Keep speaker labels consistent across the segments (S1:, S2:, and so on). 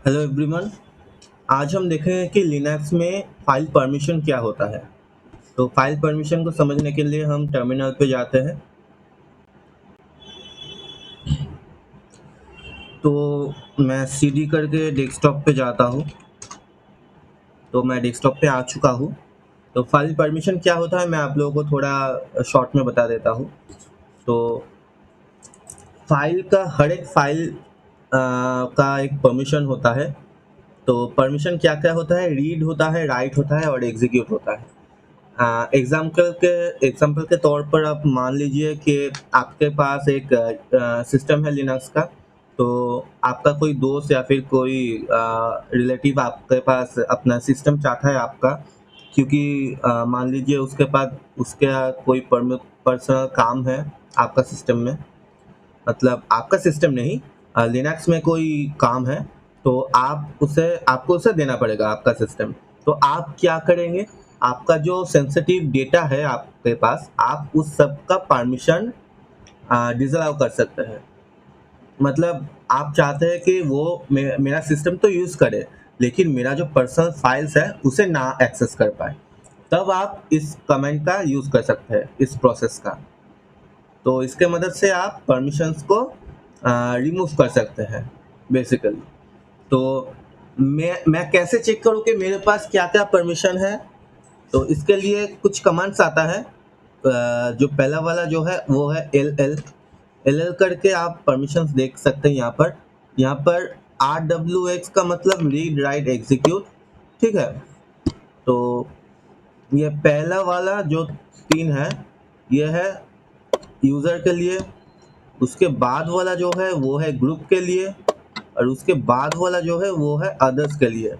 S1: Hello everyone. आज हम देखेंगे कि लिनक्स में फाइल परमिशन क्या होता है। तो फाइल परमिशन को समझने के लिए हम टर्मिनल पे जाते हैं। तो मैं सीडी करके डेस्कटॉप पे जाता हूँ। तो मैं डेस्कटॉप पे आ चुका हूँ। तो फाइल परमिशन क्या होता है मैं आप लोगों को थोड़ा शॉर्ट में बता देता हूँ। तो फाइल का हर एक फाइल का एक परमिशन होता है। तो परमिशन क्या क्या होता है, रीड होता है, राइट होता है और एग्जीक्यूट होता है। एग्जाम्पल के तौर पर आप मान लीजिए कि आपके पास एक सिस्टम है लिनक्स का। तो आपका कोई दोस्त या फिर कोई रिलेटिव आपके पास अपना सिस्टम चाहता है आपका, क्योंकि मान लीजिए उसके पास उसका कोई पर्सनल काम है आपका सिस्टम में। मतलब आपका सिस्टम नहीं, लिनक्स में कोई काम है। तो आपको उसे देना पड़ेगा आपका सिस्टम। तो आप क्या करेंगे, आपका जो सेंसिटिव डेटा है आपके पास, आप उस सब का परमिशन डिसअलाउ कर सकते हैं। मतलब आप चाहते हैं कि वो मेरा सिस्टम तो यूज़ करे, लेकिन मेरा जो पर्सनल फाइल्स है उसे ना एक्सेस कर पाए। तब आप इस कमेंट का यूज़ कर सकते हैं, इस प्रोसेस का। तो इसके मदद से आप परमिशंस को रिमूव कर सकते हैं बेसिकली। तो मैं कैसे चेक करूँ कि मेरे पास क्या क्या परमिशन है। तो इसके लिए कुछ कमांड्स आता है। जो पहला वाला जो है वो है एल करके आप परमिशंस देख सकते हैं यहाँ पर RWX का मतलब रीड राइट एग्जीक्यूट। ठीक है। तो ये पहला वाला जो तीन है, ये है यूज़र के लिए। उसके बाद वाला जो है वो है ग्रुप के लिए, और उसके बाद वाला जो है वो है अदर्स के लिए।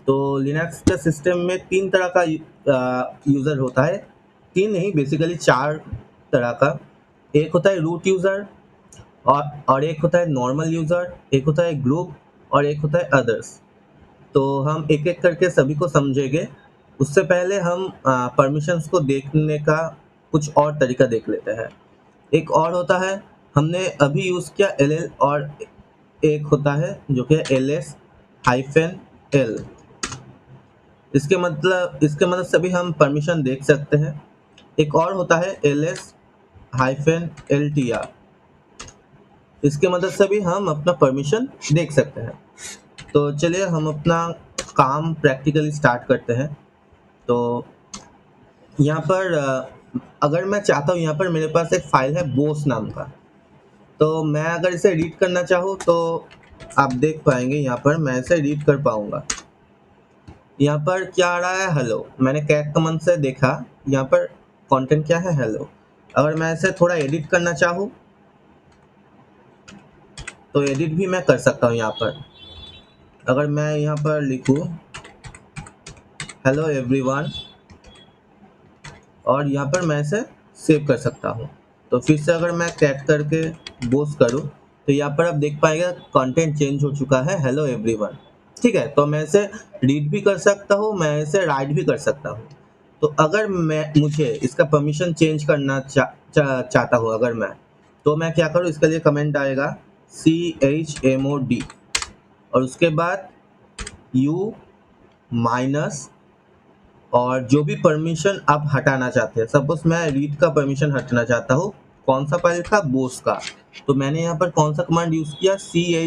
S1: तो लिनक्स के सिस्टम में तीन तरह का यूज़र होता है। तीन नहीं, बेसिकली चार तरह का। एक होता है रूट यूज़र, और एक होता है नॉर्मल यूज़र, एक होता है ग्रुप, और एक होता है अदर्स। तो हम एक एक करके सभी को समझेंगे। उससे पहले हम परमिशंस को देखने का कुछ और तरीका देख लेते हैं। एक और होता है, हमने अभी यूज़ किया एल, और एक होता है जो कि ls-l। इसके मतलब से भी हम परमिशन देख सकते हैं। एक और होता है ls-ltr। इसके मदद से भी हम अपना परमिशन देख सकते हैं। तो चलिए हम अपना काम प्रैक्टिकली स्टार्ट करते हैं। तो यहाँ पर अगर मैं चाहता हूँ, यहाँ पर मेरे पास एक फाइल है बोस नाम का। तो मैं अगर इसे रीड करना चाहूँ तो आप देख पाएंगे, यहाँ पर मैं इसे रीड कर पाऊंगा। यहाँ पर क्या आ रहा है, हेलो। मैंने कैट कमांड से देखा, यहाँ पर कंटेंट क्या है, हेलो। अगर मैं इसे थोड़ा एडिट करना चाहूँ तो एडिट भी मैं कर सकता हूँ। यहाँ पर अगर मैं यहाँ पर लिखूँ हेलो एवरीवन, और यहाँ पर मैं इसे सेव कर सकता हूँ। तो फिर से अगर मैं कैट करके बोस करूँ तो यहाँ पर आप देख पाएंगे कंटेंट चेंज हो चुका है, हेलो एवरीवन। ठीक है। तो मैं इसे रीड भी कर सकता हूँ, मैं इसे राइट भी कर सकता हूँ। तो अगर मुझे इसका परमिशन चेंज करना चाहता हूँ, अगर मैं, तो मैं क्या करूँ, इसके लिए कमेंट आएगा chmod, और उसके बाद u माइनस, और जो भी परमिशन आप हटाना चाहते हैं। सपोज मैं रीड का परमिशन हटाना चाहता हूँ, कौन सा फाइल का, बोस का। तो मैंने यहाँ पर कौन सा कमांड यूज़ किया,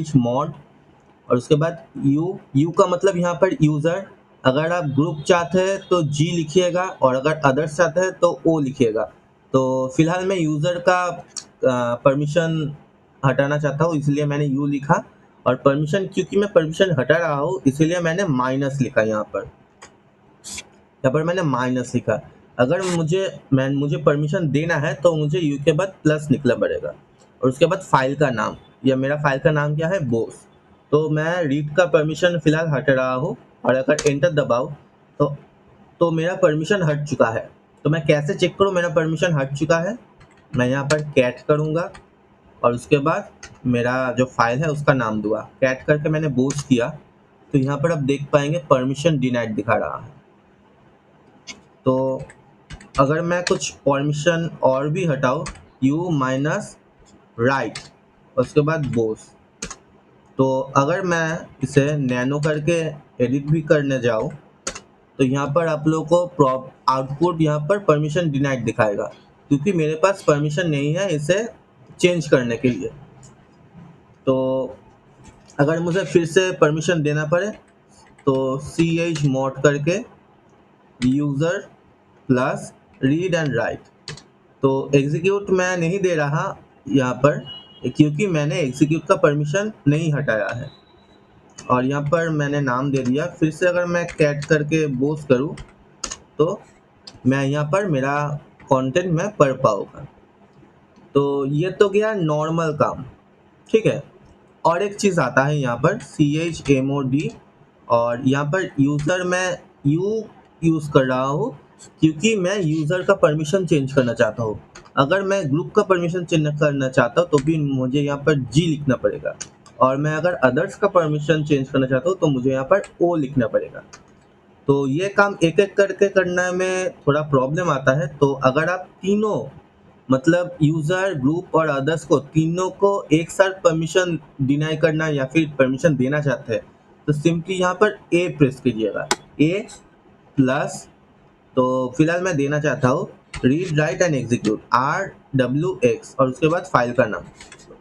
S1: chmod, और उसके बाद यू का मतलब यहाँ पर यूज़र। अगर आप ग्रुप चाहते हैं तो जी लिखिएगा, और अगर अदर्स चाहते हैं तो ओ लिखिएगा। तो फिलहाल मैं यूज़र का परमिशन हटाना चाहता हूँ, इसलिए मैंने यू लिखा। और परमिशन, क्योंकि मैं परमिशन हटा रहा हूँ, इसीलिए मैंने माइनस लिखा। यहाँ पर मैंने माइनस लिखा। अगर मुझे परमिशन देना है तो मुझे यू के बाद प्लस निकलना पड़ेगा, और उसके बाद फाइल का नाम, या मेरा फाइल का नाम क्या है, बोस। तो मैं रीड का परमिशन फिलहाल हट रहा हूँ, और अगर एंटर दबाऊँ तो मेरा परमिशन हट चुका है। तो मैं कैसे चेक करूँ मेरा परमिशन हट चुका है, मैं यहाँ पर कैट करूँगा, और उसके बाद मेरा जो फाइल है उसका नाम दूंगा। कैट करके मैंने बोस किया, तो यहाँ पर आप देख पाएंगे परमिशन डिनाइड दिखा रहा है। तो अगर मैं कुछ परमिशन और भी हटाऊँ, यू माइनस राइट, उसके बाद बोस, तो अगर मैं इसे नैनो करके एडिट भी करने जाऊँ तो यहाँ पर आप लोगों को आउटपुट यहाँ पर परमिशन डिनाइड दिखाएगा, क्योंकि मेरे पास परमिशन नहीं है इसे चेंज करने के लिए। तो अगर मुझे फिर से परमिशन देना पड़े तो chmod करके user plus read and right. तो एग्जीक्यूट मैं नहीं दे रहा यहाँ पर, क्योंकि मैंने एग्जीक्यूट का परमिशन नहीं हटाया है। और यहाँ पर मैंने नाम दे दिया। फिर से अगर मैं कैट करके बोस करूँ तो मैं यहाँ पर मेरा कंटेंट मैं पढ़ पाऊँगा। तो ये तो गया नॉर्मल काम, ठीक है। और एक चीज़ आता है यहाँ पर chmod, और यहाँ पर यूज़र मैं यूज़ कर रहा हूँ क्योंकि मैं यूज़र का परमिशन चेंज करना चाहता हूँ। अगर मैं ग्रुप का परमिशन चेंज करना चाहता हूँ तो भी मुझे यहाँ पर जी लिखना पड़ेगा, और मैं अगर अदर्स का परमिशन चेंज करना चाहता हूँ तो मुझे यहाँ पर ओ लिखना पड़ेगा। तो ये काम एक एक करके करने में थोड़ा प्रॉब्लम आता है। तो अगर आप तीनों मतलब यूज़र, ग्रुप और अदर्स को तीनों को एक साथ परमिशन डिनाई करना या फिर परमिशन देना चाहते हैं तो सिंपली यहाँ पर ए प्रेस कीजिएगा, ए प्लस, तो फिलहाल मैं देना चाहता हूँ read write and execute RWX और उसके बाद फाइल का नाम।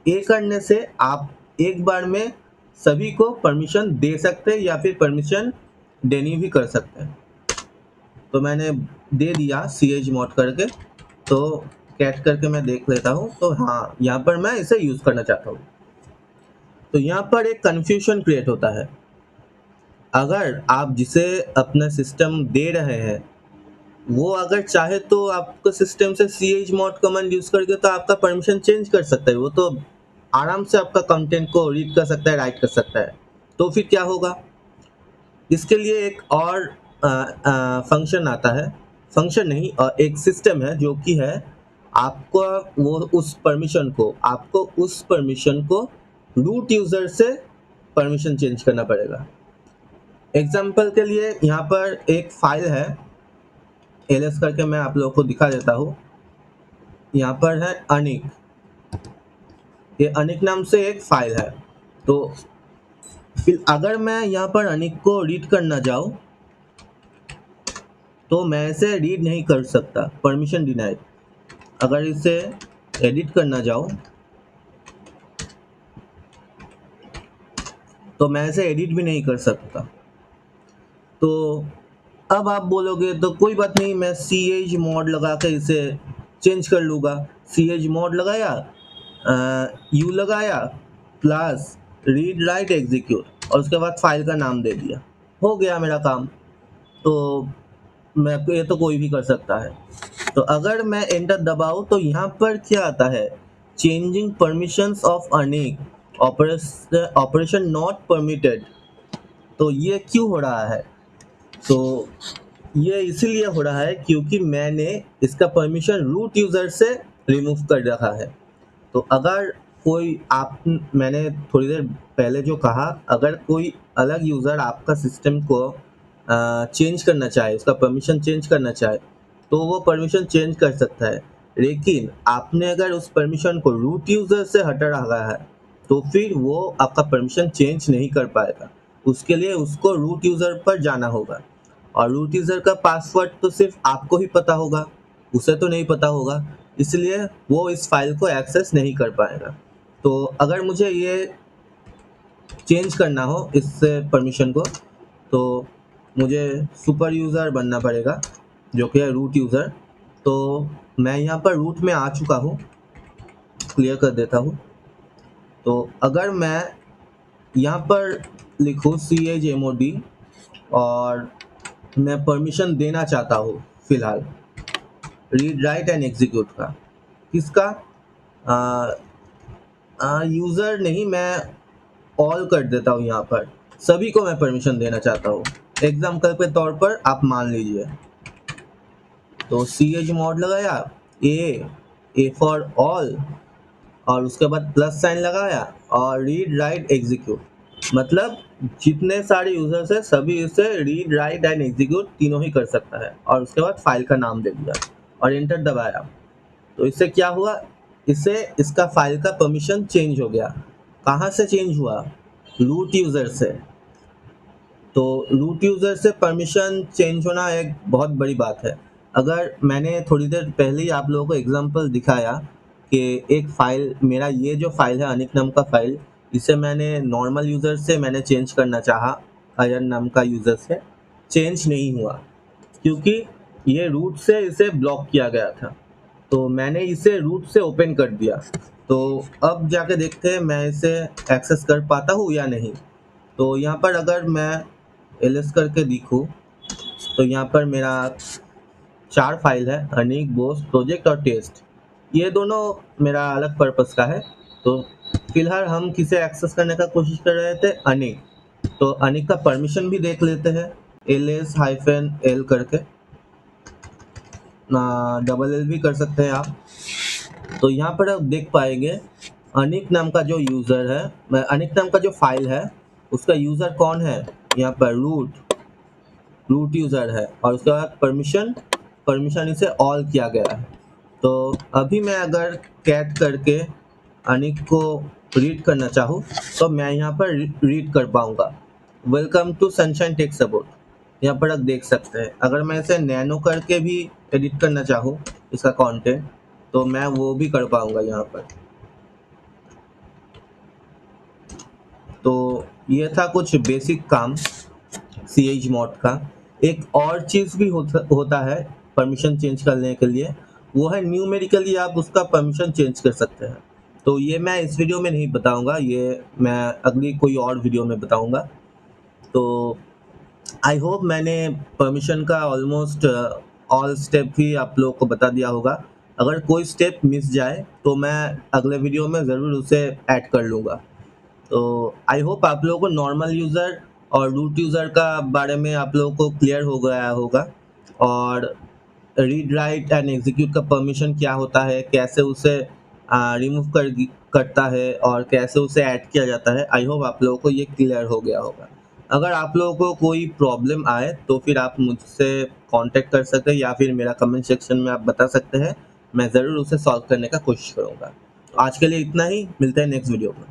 S1: ए करने से आप एक बार में सभी को परमिशन दे सकते हैं या फिर परमिशन देनी भी कर सकते हैं। तो मैंने दे दिया chmod करके, तो कैट करके मैं देख लेता हूँ। तो हाँ, यहाँ पर मैं इसे यूज़ करना चाहता हूँ। तो यहाँ पर एक कन्फ्यूजन क्रिएट होता है। अगर आप जिसे अपना सिस्टम दे रहे हैं वो अगर चाहे तो आपको सिस्टम से chmod कमांड यूज़ करके तो आपका परमिशन चेंज कर सकता है। वो तो आराम से आपका कंटेंट को रीड कर सकता है, राइट कर सकता है। तो फिर क्या होगा, इसके लिए एक और फंक्शन आता है, फंक्शन नहीं, एक सिस्टम है जो कि है आपको उस परमिशन को रूट यूज़र से परमिशन चेंज करना पड़ेगा। एग्जाम्पल के लिए यहाँ पर एक फाइल है ls करके, मैं आप लोगों को दिखा देता हूँ। यहाँ पर है अनिक, ये अनिक नाम से एक फाइल है। तो फिर अगर मैं यहाँ पर अनिक को रीड करना जाऊँ तो मैं इसे रीड नहीं कर सकता, परमिशन डिनाइड। अगर इसे एडिट करना जाऊँ तो मैं इसे एडिट भी नहीं कर सकता। तो अब आप बोलोगे तो कोई बात नहीं, मैं chmod लगा के इसे चेंज कर लूँगा। chmod लगाया, यू लगाया प्लस रीड राइट एग्जीक्यूट और उसके बाद फाइल का नाम दे दिया, हो गया मेरा काम। तो मैं ये तो कोई भी कर सकता है। तो अगर मैं एंटर दबाऊँ तो यहाँ पर क्या आता है, changing permissions of unique operation not permitted. तो ये क्यों हो रहा है, तो ये इसीलिए हो रहा है क्योंकि मैंने इसका परमिशन रूट यूज़र से रिमूव कर रखा है। तो अगर कोई मैंने थोड़ी देर पहले जो कहा, अगर कोई अलग यूज़र आपका सिस्टम को चेंज करना चाहे, उसका परमिशन चेंज करना चाहे तो वो परमिशन चेंज कर सकता है। लेकिन आपने अगर उस परमिशन को रूट यूज़र से हटा रखा है तो फिर वो आपका परमिशन चेंज नहीं कर पाएगा। उसके लिए उसको रूट यूज़र पर जाना होगा, और रूट यूज़र का पासवर्ड तो सिर्फ आपको ही पता होगा, उसे तो नहीं पता होगा, इसलिए वो इस फाइल को एक्सेस नहीं कर पाएगा। तो अगर मुझे ये चेंज करना हो इस परमिशन को तो मुझे सुपर यूज़र बनना पड़ेगा जो कि है रूट यूज़र। तो मैं यहाँ पर रूट में आ चुका हूँ, क्लियर कर देता हूँ। तो अगर मैं यहाँ पर लिखूँ chmod और मैं परमिशन देना चाहता हूँ फिलहाल रीड राइट एंड एग्जीक्यूट का, किसका, यूज़र नहीं, मैं ऑल कर देता हूँ। यहाँ पर सभी को मैं परमिशन देना चाहता हूँ। एग्जाम्पल के तौर पर आप मान लीजिए, तो chmod लगाया, ए फॉर ऑल और उसके बाद प्लस साइन लगाया और रीड राइट एग्जीक्यूट, मतलब जितने सारे यूजर्स है सभी इसे रीड राइट एंड एग्जीक्यूट तीनों ही कर सकता है, और उसके बाद फाइल का नाम दे दिया और एंटर दबाया। तो इससे क्या हुआ, इससे इसका फाइल का परमिशन चेंज हो गया। कहाँ से चेंज हुआ, रूट यूज़र से। तो रूट यूज़र से परमिशन चेंज होना एक बहुत बड़ी बात है। अगर मैंने थोड़ी देर पहले ही आप लोगों को एग्जांपल दिखाया कि एक फ़ाइल, मेरा ये जो फ़ाइल है अनिक नाम का फ़ाइल, इसे मैंने नॉर्मल यूज़र से मैंने चेंज करना चाहा, अयन नाम का यूज़र से, चेंज नहीं हुआ क्योंकि ये रूट से इसे ब्लॉक किया गया था। तो मैंने इसे रूट से ओपन कर दिया। तो अब जाके देखते हैं मैं इसे एक्सेस कर पाता हूँ या नहीं। तो यहाँ पर अगर मैं ls करके देखूँ तो यहाँ पर मेरा 4 फाइल है, अनिक, बोस, प्रोजेक्ट और टेस्ट। ये दोनों मेरा अलग पर्पस का है। तो फिलहाल हम किसे एक्सेस करने का कोशिश कर रहे थे, अनिक। तो अनिक का परमिशन भी देख लेते हैं, ls-l करके, डबल एल भी कर सकते हैं आप। तो यहाँ पर आप देख पाएंगे अनिक नाम का जो यूज़र है, अनिक नाम का जो फाइल है उसका यूज़र कौन है, यहाँ पर रूट यूज़र है और उसके बाद परमिशन इसे ऑल किया गया है। तो अभी मैं अगर कैट करके अनिक को रीड करना चाहूँ तो मैं यहाँ पर रीड कर पाऊँगा, welcome to Sunshine Tech Support. यहाँ पर आप देख सकते हैं। अगर मैं इसे नैनो करके भी एडिट करना चाहूँ इसका कंटेंट तो मैं वो भी कर पाऊँगा यहाँ पर। तो ये था कुछ बेसिक काम chmod का। एक और चीज़ भी होता है परमिशन चेंज करने के लिए, वो है न्यूमेरिकली आप उसका परमिशन चेंज कर सकते हैं। तो ये मैं इस वीडियो में नहीं बताऊंगा, ये मैं अगली कोई और वीडियो में बताऊंगा। तो आई होप मैंने परमिशन का ऑलमोस्ट ऑल स्टेप ही आप लोगों को बता दिया होगा। अगर कोई स्टेप मिस जाए तो मैं अगले वीडियो में ज़रूर उसे ऐड कर लूँगा। तो आई होप आप लोगों को नॉर्मल यूज़र और रूट यूज़र का बारे में आप लोगों को क्लियर हो गया होगा, और रीड राइट एंड एग्जीक्यूट का परमिशन क्या होता है, कैसे उसे रिमूव करता है और कैसे उसे ऐड किया जाता है। आई होप आप लोगों को ये क्लियर हो गया होगा। अगर आप लोगों को कोई प्रॉब्लम आए तो फिर आप मुझसे कांटेक्ट कर सकते हैं या फिर मेरा कमेंट सेक्शन में आप बता सकते हैं, मैं ज़रूर उसे सॉल्व करने का कोशिश करूँगा। आज के लिए इतना ही, मिलते हैं नेक्स्ट वीडियो में।